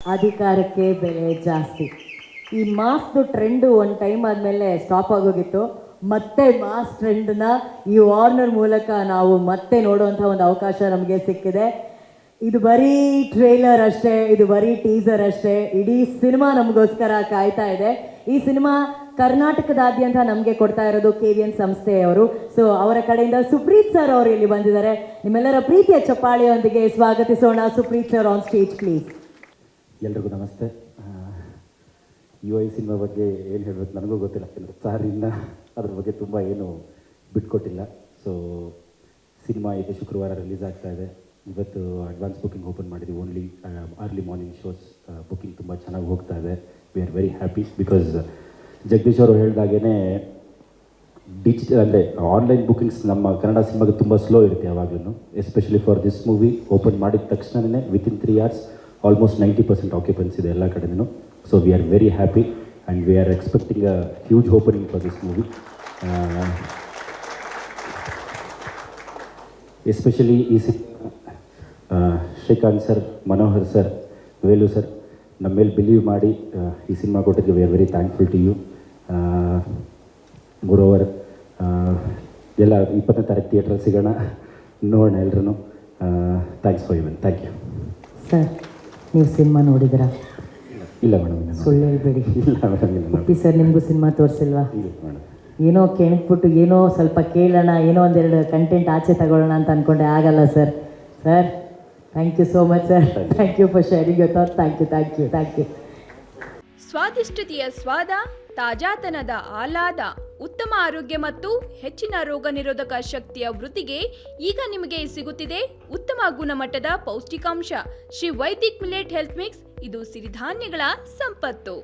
ಅಧಿಕಾರಕ್ಕೆ ಬೆಲೆ ಜಾಸ್ತಿ. ಈ ಮಾಸ್ದು ಟ್ರೆಂಡು ಒಂದು ಟೈಮ್ ಆದಮೇಲೆ ಸ್ಟಾಪ್ ಆಗೋಗಿತ್ತು. ಮತ್ತೆ ಮಾಸ್ ಟ್ರೆಂಡ್ನ ಈ ವಾರ್ನರ್ ಮೂಲಕ ನಾವು ಮತ್ತೆ ನೋಡುವಂಥ ಒಂದು ಅವಕಾಶ ನಮಗೆ ಸಿಕ್ಕಿದೆ. ಇದು ಬರೀ ಟ್ರೇಲರ್ ಅಷ್ಟೇ, ಇದು ಬರೀ ಟೀಸರ್ ಅಷ್ಟೇ. ಇಡೀ ಸಿನಿಮಾ ನಮಗೋಸ್ಕರ ಕಾಯ್ತಾ ಇದೆ. ಈ ಸಿನಿಮಾ ಕರ್ನಾಟಕದಾದ್ಯಂತ ನಮಗೆ ಕೊಡ್ತಾ ಇರೋದು KVN ಸಂಸ್ಥೆಯವರು. ಸೊ ಅವರ ಕಡೆಯಿಂದ ಸುಪ್ರೀತ್ ಸರ್ ಅವರು ಇಲ್ಲಿ ಬಂದಿದ್ದಾರೆ. ನಿಮ್ಮೆಲ್ಲರ ಪ್ರೀತಿಯ ಚಪ್ಪಾಳೆಯೊಂದಿಗೆ ಸ್ವಾಗತಿಸೋಣ. Supreeth sir on stage please. ಎಲ್ರಿಗೂ ನಮಸ್ತೆ. UI ಸಿನಿಮಾ ಬಗ್ಗೆ ಏನು ಹೇಳಬೇಕು ನನಗೂ ಗೊತ್ತಿಲ್ಲ, ಯಾಕಂದರೆ ಸರ್ ಇನ್ನು ಅದ್ರ ಬಗ್ಗೆ ತುಂಬ ಏನು ಬಿಟ್ಕೊಟ್ಟಿಲ್ಲ. ಸೊ ಸಿನಿಮಾ ಇದು ಶುಕ್ರವಾರ ರಿಲೀಸ್ ಆಗ್ತಾ ಇದೆ. ಇವತ್ತು ಅಡ್ವಾನ್ಸ್ ಬುಕ್ಕಿಂಗ್ ಓಪನ್ ಮಾಡಿದ್ದೀವಿ. Only early morning shows booking ತುಂಬ ಚೆನ್ನಾಗಿ ಹೋಗ್ತಾ ಇದೆ. V are very happy because Jagadish ಅವರು ಹೇಳಿದಾಗೇ ಡಿಜಿಟಲ್ ಅಂದರೆ ಆನ್ಲೈನ್ ಬುಕ್ಕಿಂಗ್ಸ್ ನಮ್ಮ ಕನ್ನಡ ಸಿನಿಮಾಗೆ ತುಂಬ ಸ್ಲೋ ಇರುತ್ತೆ ಯಾವಾಗಲೂ. Especially for this movie open ಮಾಡಿದ ತಕ್ಷಣವೇ ವಿತಿನ್ 3 hours ಆಲ್ಮೋಸ್ಟ್ 90% ಆಕ್ಯುಪೆನ್ಸಿ ಇದೆ ಎಲ್ಲ ಕಡೆನೂ. So we are very happy and we are expecting a huge opening for this movie. Especially ಈ Srikanth sir, Manohar sir, Velu sir ನಮ್ಮ ಮೇಲೆ ಬಿಲೀವ್ ಮಾಡಿ ಈ ಸಿನಿಮಾ ಕೊಟ್ಟಿದ್ದು we are very thankful to you. Moreover ಎಲ್ಲ 20ನೇ ತಾರೀಕು ಥಿಯೇಟ್ರಲ್ಲಿ ಸಿಗೋಣ, ನೋಡೋಣ ಎಲ್ರೂ. Thanks for even. Thank you sir. ನೀವು ಸಿನಿಮಾ ನೋಡಿದ್ರಾ? ಇಲ್ಲ ಮೇಡಮ್. ಸುಳ್ಳು ಹೇಳ್ಬೇಡಿ. ಇಲ್ಲ ಮೇಡಮ್. ಇಲ್ಲ ಪುಟ್ಟಿ ಸರ್ ನಿಮಗೂ ಸಿನಿಮಾ ತೋರಿಸಿಲ್ವಾ? ಇಲ್ಲ ಮೇಡಮ್. ಏನೋ ಕೆಣಕ್ಬಿಟ್ಟು ಏನೋ ಸ್ವಲ್ಪ ಕೇಳೋಣ, ಏನೋ ಒಂದೆರಡು ಕಂಟೆಂಟ್ ಆಚೆ ತಗೊಳ್ಳೋಣ ಅಂತ ಅಂದ್ಕೊಂಡೆ. ಆಗಲ್ಲ sir. Sir thank you so much sir. Thank you for sharing your thoughts. Thank you, thank you, thank you. ಸ್ವಾದಿಷ್ಟತೆಯ ಸ್ವಾದ, ತಾಜಾತನದ ಆಹ್ಲಾದ, ಉತ್ತಮ ಆರೋಗ್ಯ ಮತ್ತು ಹೆಚ್ಚಿನ ರೋಗ ನಿರೋಧಕ ಶಕ್ತಿಯ ವೃದ್ಧಿಗೆ ಈಗ ನಿಮಗೆ ಸಿಗುತ್ತಿದೆ ಉತ್ತಮ ಗುಣಮಟ್ಟದ ಪೌಷ್ಟಿಕಾಂಶ Shri Vaidik millet health mix. ಇದು ಸಿರಿಧಾನ್ಯಗಳ ಸಂಪತ್ತು.